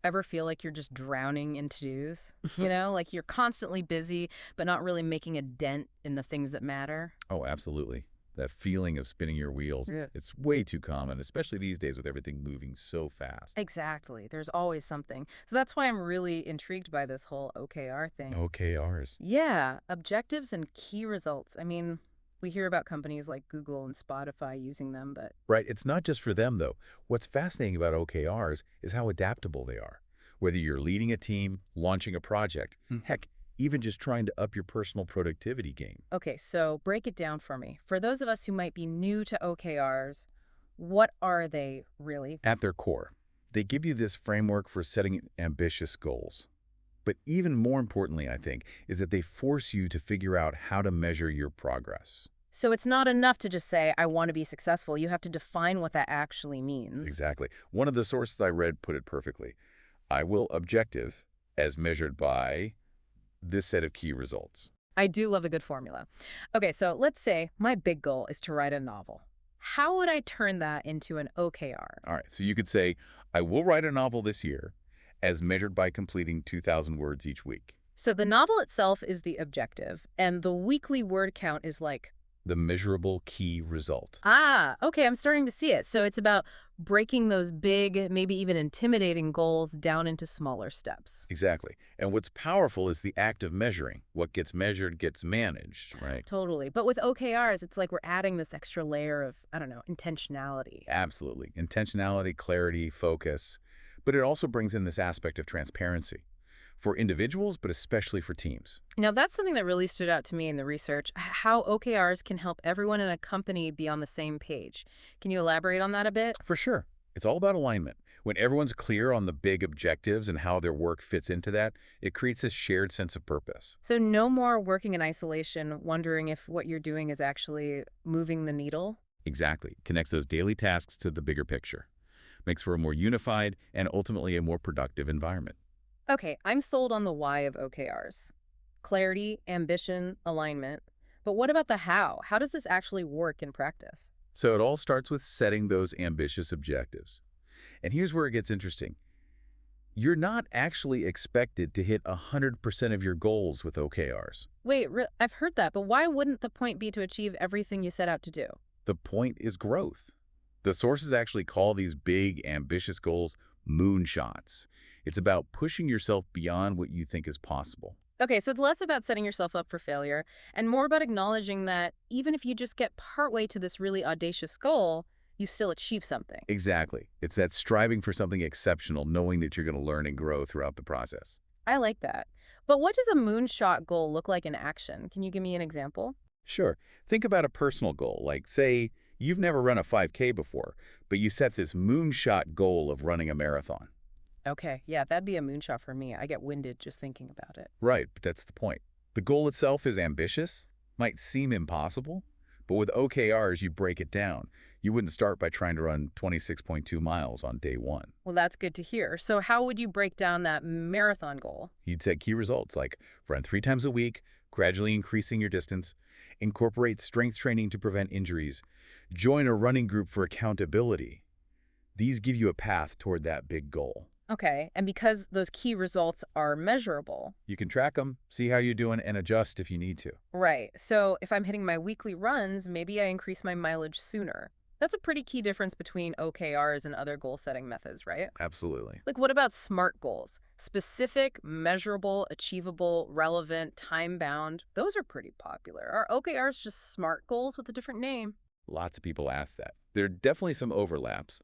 Ever feel like you're just drowning in to-dos? Like you're constantly busy, but not really making a dent in the things that matter? Oh, absolutely. That feeling of spinning your wheels, Yeah. it's way too common, especially these days with everything moving so fast. Exactly. There's always something. So that's why I'm really intrigued by this whole OKR thing. OKRs. Yeah, objectives and key results. I mean, we hear about companies like Google and Spotify using them, but Right, it's not just for them, though. What's fascinating about OKRs is how adaptable they are. Whether you're leading a team, launching a project, heck, even just trying to up your personal productivity game. okay, so break it down for me. For those of us who might be new to OKRs, what are they really? At their core, they give you this framework for setting ambitious goals. But even more importantly, I think, is that they force you to figure out how to measure your progress. So it's not enough to just say, I want to be successful. You have to define what that actually means. Exactly. One of the sources I read put it perfectly. I will objective as measured by this set of key results. I do love a good formula. Okay, so let's say my big goal is to write a novel. How would I turn that into an OKR? All right, so you could say, I will write a novel this year as measured by completing 2,000 words each week. So the novel itself is the objective, and the weekly word count is like, The measurable key result. okay, I'm starting to see it. So it's about breaking those big, maybe even intimidating goals down into smaller steps. Exactly. And what's powerful is the act of measuring. What gets measured gets managed, right? Totally. But with OKRs, it's like we're adding this extra layer of, I don't know, intentionality. Absolutely. Intentionality, clarity, focus. But it also brings in this aspect of transparency for individuals, but especially for teams. Now, that's something that really stood out to me in the research, how OKRs can help everyone in a company be on the same page. Can you elaborate on that a bit? For sure. It's all about alignment. When everyone's clear on the big objectives and how their work fits into that, it creates this shared sense of purpose. So no more working in isolation, wondering if what you're doing is actually moving the needle. Exactly. Connects those daily tasks to the bigger picture. Makes for a more unified and ultimately a more productive environment. Okay, I'm sold on the why of OKRs. Clarity, ambition, alignment. But what about the how? How does this actually work in practice? So it all starts with setting those ambitious objectives. And here's where it gets interesting. You're not actually expected to hit 100% of your goals with OKRs. Wait, I've heard that, but why wouldn't the point be to achieve everything you set out to do? The point is growth. The sources actually call these big, ambitious goals moonshots. It's about pushing yourself beyond what you think is possible. Okay, so it's less about setting yourself up for failure and more about acknowledging that even if you just get partway to this really audacious goal, you still achieve something. Exactly. It's that striving for something exceptional, knowing that you're going to learn and grow throughout the process. I like that. But what does a moonshot goal look like in action? Can you give me an example? Sure. Think about a personal goal, like, say, you've never run a 5K before, but you set this moonshot goal of running a marathon. Okay, yeah, that'd be a moonshot for me. I get winded just thinking about it. Right, but that's the point. The goal itself is ambitious, might seem impossible, but with OKRs, you break it down. You wouldn't start by trying to run 26.2 miles on day one. Well, that's good to hear. So how would you break down that marathon goal? You'd set key results like run 3 times a week, gradually increasing your distance, incorporate strength training to prevent injuries, join a running group for accountability. These give you a path toward that big goal. Okay, and because those key results are measurable. You can track them, see how you're doing, and adjust if you need to. Right. So if I'm hitting my weekly runs, maybe I increase my mileage sooner. That's a pretty key difference between OKRs and other goal setting methods, right? Absolutely. Like, what about SMART goals? Specific, measurable, achievable, relevant, time bound. Those are pretty popular. Are OKRs just SMART goals with a different name? Lots of people ask that. There are definitely some overlaps,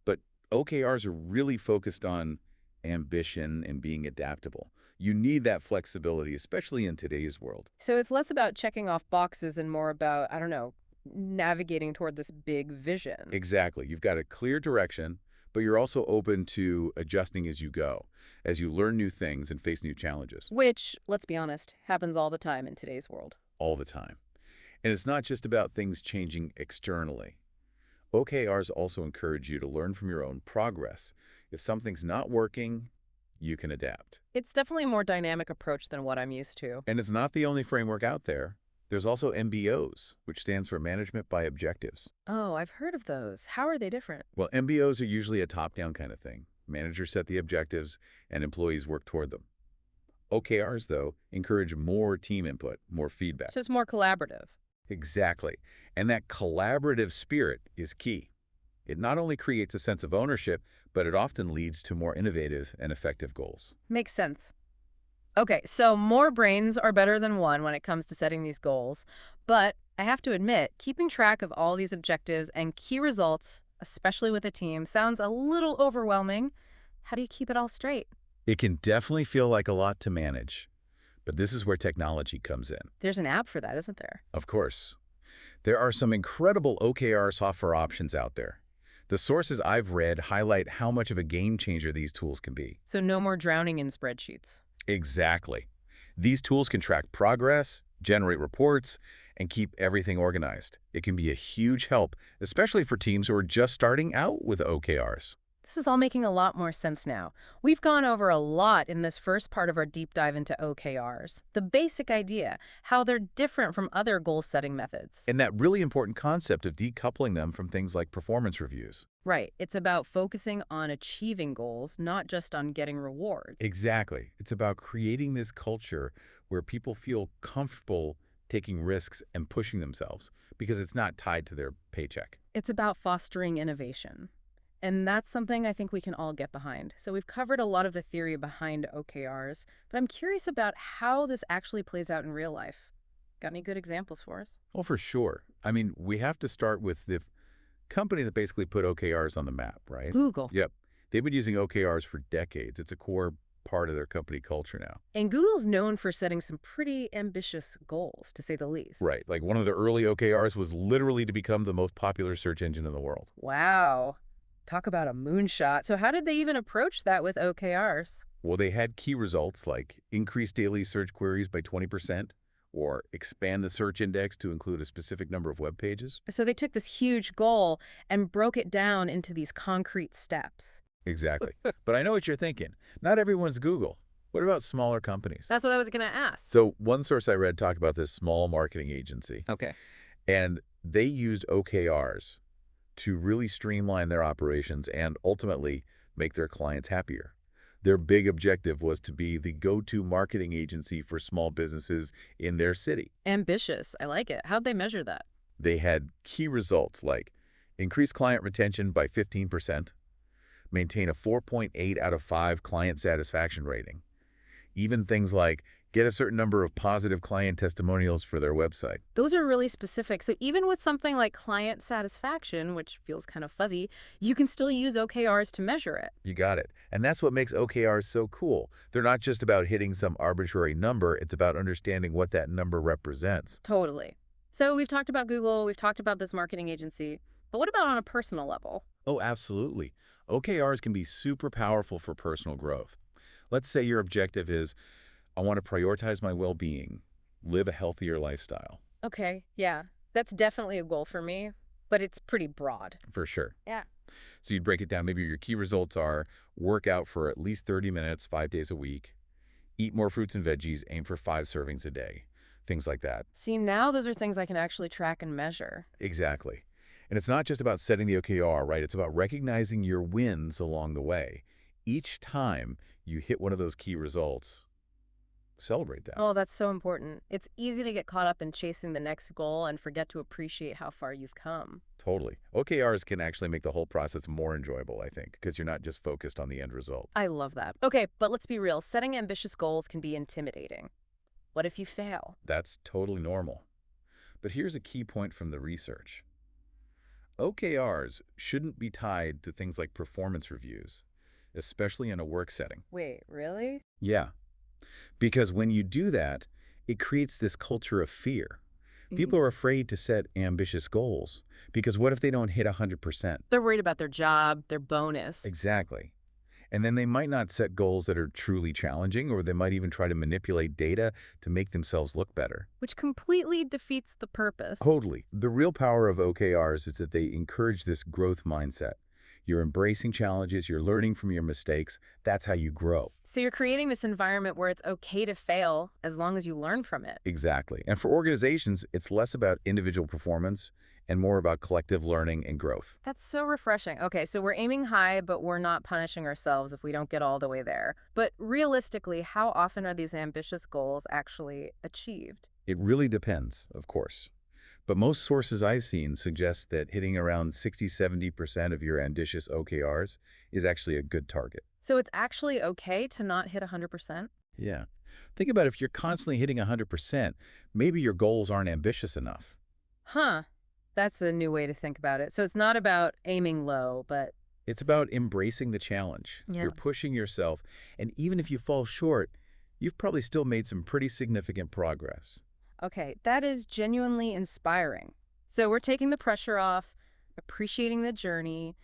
but OKRs are really focused on ambition and being adaptable. You need that flexibility, especially in today's world. So it's less about checking off boxes and more about, I don't know, navigating toward this big vision. Exactly. You've got a clear direction, but you're also open to adjusting as you go, as you learn new things and face new challenges Which, let's be honest, happens all the time in today's world. all the time. And it's not just about things changing externally. OKRs also encourage you to learn from your own progress. If something's not working, you can adapt. It's definitely a more dynamic approach than what I'm used to. And it's not the only framework out there. There's also MBOs, which stands for Management by Objectives. Oh, I've heard of those. How are they different? Well, MBOs are usually a top-down kind of thing. Managers set the objectives, and employees work toward them. OKRs, though, encourage more team input, more feedback. So it's more collaborative. Exactly. And that collaborative spirit is key. It not only creates a sense of ownership, but it often leads to more innovative and effective goals. Makes sense. Okay, so more brains are better than one when it comes to setting these goals. But I have to admit, keeping track of all these objectives and key results, especially with a team, sounds a little overwhelming. How do you keep it all straight? It can definitely feel like a lot to manage, but this is where technology comes in. There's an app for that, isn't there? Of course, there are some incredible OKR software options out there. The sources I've read highlight how much of a game changer these tools can be. So no more drowning in spreadsheets. Exactly. These tools can track progress, generate reports, and keep everything organized. It can be a huge help, especially for teams who are just starting out with OKRs. This is all making a lot more sense now. We've gone over a lot in this first part of our deep dive into OKRs. The basic idea, how they're different from other goal-setting methods. And that really important concept of decoupling them from things like performance reviews. Right. It's about focusing on achieving goals, not just on getting rewards. Exactly. It's about creating this culture where people feel comfortable taking risks and pushing themselves because it's not tied to their paycheck. It's about fostering innovation. And that's something I think we can all get behind. So we've covered a lot of the theory behind OKRs, but I'm curious about how this actually plays out in real life. Got any good examples for us? Well, for sure. I mean, we have to start with the company that basically put OKRs on the map, right? Google. Yep. They've been using OKRs for decades. It's a core part of their company culture now. And Google's known for setting some pretty ambitious goals, to say the least. Right. Like one of the early OKRs was literally to become the most popular search engine in the world. Wow. Talk about a moonshot. So how did they even approach that with OKRs? Well, they had key results like increase daily search queries by 20% or expand the search index to include a specific number of web pages. So they took this huge goal and broke it down into these concrete steps. Exactly. But I know what you're thinking. Not everyone's Google. What about smaller companies? That's what I was going to ask. So one source I read talked about this small marketing agency, Okay. and they used OKRs to really streamline their operations and ultimately make their clients happier. Their big objective was to be the go-to marketing agency for small businesses in their city. Ambitious. I like it. How'd they measure that? They had key results like increase client retention by 15%, maintain a 4.8 out of 5 client satisfaction rating, even things like get a certain number of positive client testimonials for their website. Those are really specific. So even with something like client satisfaction, which feels kind of fuzzy, you can still use OKRs to measure it. You got it. And that's what makes OKRs so cool. They're not just about hitting some arbitrary number, it's about understanding what that number represents. Totally. So we've talked about Google, we've talked about this marketing agency, but what about on a personal level? Oh, absolutely. OKRs can be super powerful for personal growth. Let's say your objective is, I want to prioritize my well-being, live a healthier lifestyle. Okay, yeah, that's definitely a goal for me, but it's pretty broad. For sure. Yeah. So you'd break it down. Maybe your key results are work out for at least 30 minutes, 5 days a week, eat more fruits and veggies, aim for 5 servings a day, things like that. See, now those are things I can actually track and measure. Exactly. And it's not just about setting the OKR, right? It's about recognizing your wins along the way. Each time you hit one of those key results, celebrate that. Oh, that's so important. It's easy to get caught up in chasing the next goal and forget to appreciate how far you've come. Totally. OKRs can actually make the whole process more enjoyable, I think, because you're not just focused on the end result. I love that. Okay, but let's be real. Setting ambitious goals can be intimidating. What if you fail? That's totally normal. But here's a key point from the research. OKRs shouldn't be tied to things like performance reviews, especially in a work setting. Wait, really? Yeah, because when you do that, it creates this culture of fear. People are afraid to set ambitious goals because what if they don't hit 100%? They're worried about their job, their bonus. Exactly. And then they might not set goals that are truly challenging, or they might even try to manipulate data to make themselves look better. Which completely defeats the purpose. Totally. The real power of OKRs is that they encourage this growth mindset. You're embracing challenges, you're learning from your mistakes. That's how you grow. So you're creating this environment where it's okay to fail as long as you learn from it. Exactly. And for organizations, it's less about individual performance and more about collective learning and growth. That's so refreshing. Okay, so we're aiming high, but we're not punishing ourselves if we don't get all the way there. But realistically, how often are these ambitious goals actually achieved? It really depends, of course. But most sources I've seen suggest that hitting around 60–70% of your ambitious OKRs is actually a good target. So it's actually okay to not hit 100%? Yeah. Think about if you're constantly hitting 100%, maybe your goals aren't ambitious enough. Huh. That's a new way to think about it. So it's not about aiming low, but It's about embracing the challenge. yeah. You're pushing yourself, and even if you fall short, you've probably still made some pretty significant progress. Okay, that is genuinely inspiring. So we're taking the pressure off, appreciating the journey.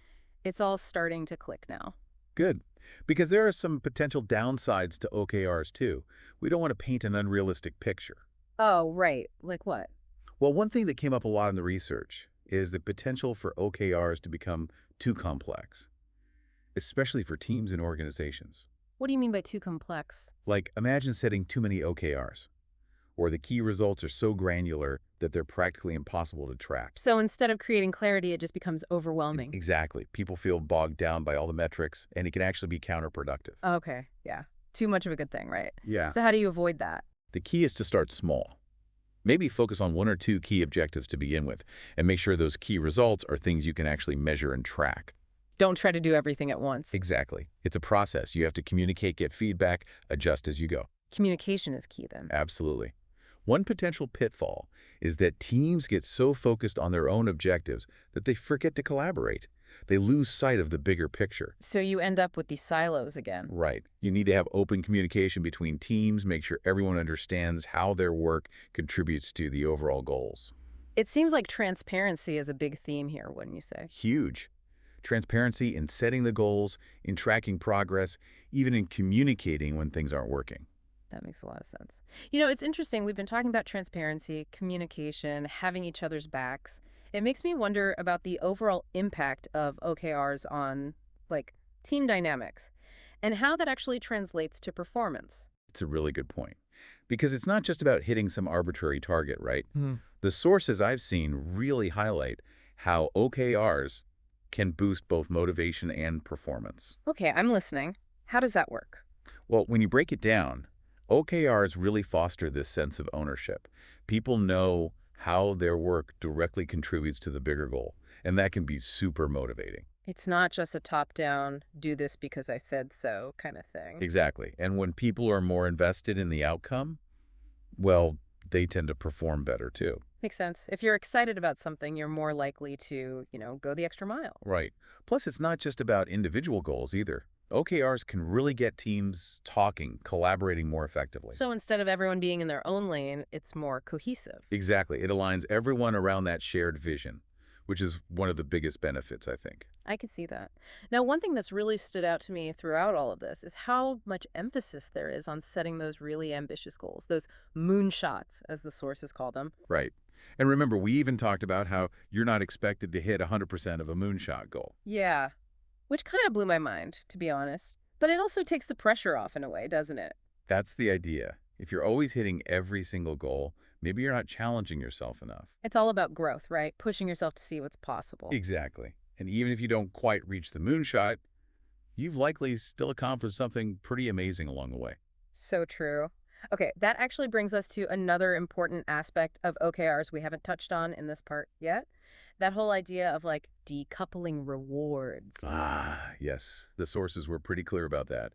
It's all starting to click now. Good. Because there are some potential downsides to OKRs too. We don't want to paint an unrealistic picture. Oh, right. Like what? Well, one thing that came up a lot in the research is the potential for OKRs to become too complex, especially for teams and organizations. What do you mean by too complex? Like, imagine setting too many OKRs, or the key results are so granular that they're practically impossible to track. So instead of creating clarity, it just becomes overwhelming. Exactly. People feel bogged down by all the metrics, and it can actually be counterproductive. Okay, yeah. Too much of a good thing, right? Yeah. So how do you avoid that? The key is to start small. Maybe focus on one or two key objectives to begin with, and make sure those key results are things you can actually measure and track. Don't try to do everything at once. Exactly. It's a process. You have to communicate, get feedback, adjust as you go. Communication is key then. Absolutely. One potential pitfall is that teams get so focused on their own objectives that they forget to collaborate. They lose sight of the bigger picture. So you end up with these silos again. Right. You need to have open communication between teams, make sure everyone understands how their work contributes to the overall goals. It seems like transparency is a big theme here, wouldn't you say? Huge. Transparency in setting the goals, in tracking progress, even in communicating when things aren't working. That makes a lot of sense. You know, it's interesting. We've been talking about transparency, communication, having each other's backs. It makes me wonder about the overall impact of OKRs on, like, team dynamics and how that actually translates to performance. It's a really good point. Because it's not just about hitting some arbitrary target, right? The sources I've seen really highlight how OKRs can boost both motivation and performance. Okay, I'm listening. How does that work? Well, when you break it down, OKRs really foster this sense of ownership. People know how their work directly contributes to the bigger goal, and that can be super motivating. It's not just a top-down, do this because I said so kind of thing. Exactly. And when people are more invested in the outcome, well, they tend to perform better too. Makes sense. If you're excited about something, you're more likely to, go the extra mile. Right. Plus, it's not just about individual goals either. OKRs can really get teams talking, collaborating more effectively. So instead of everyone being in their own lane, it's more cohesive. Exactly. It aligns everyone around that shared vision, which is one of the biggest benefits, I think. I can see that. Now, one thing that's really stood out to me throughout all of this is how much emphasis there is on setting those really ambitious goals, those moonshots, as the sources call them. Right. And remember, we even talked about how you're not expected to hit 100% of a moonshot goal. Yeah, which kind of blew my mind, to be honest. But it also takes the pressure off in a way, doesn't it? That's the idea. If you're always hitting every single goal, maybe you're not challenging yourself enough. It's all about growth, right? Pushing yourself to see what's possible. Exactly. And even if you don't quite reach the moonshot, you've likely still accomplished something pretty amazing along the way. So true. Okay, that actually brings us to another important aspect of OKRs we haven't touched on in this part yet. That whole idea of like decoupling rewards. Yes. The sources were pretty clear about that.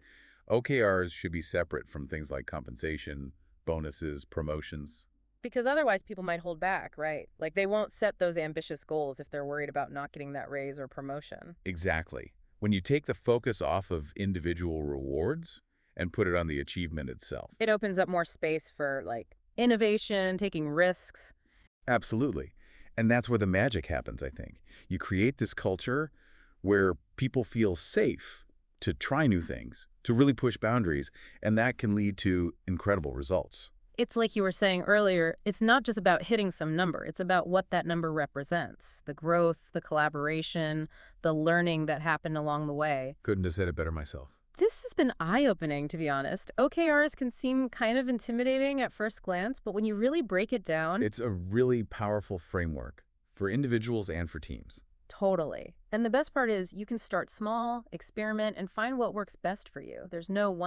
OKRs should be separate from things like compensation, bonuses, promotions. Because otherwise people might hold back, right? Like they won't set those ambitious goals if they're worried about not getting that raise or promotion. Exactly. When you take the focus off of individual rewards and put it on the achievement itself. It opens up more space for like innovation, taking risks. Absolutely. And that's where the magic happens, I think. You create this culture where people feel safe to try new things, to really push boundaries, and that can lead to incredible results. It's like you were saying earlier, it's not just about hitting some number. It's about what that number represents, the growth, the collaboration, the learning that happened along the way. Couldn't have said it better myself. This has been eye-opening, to be honest. OKRs can seem kind of intimidating at first glance, but when you really break it down, It's a really powerful framework for individuals and for teams. totally. And the best part is you can start small, experiment, and find what works best for you. There's no one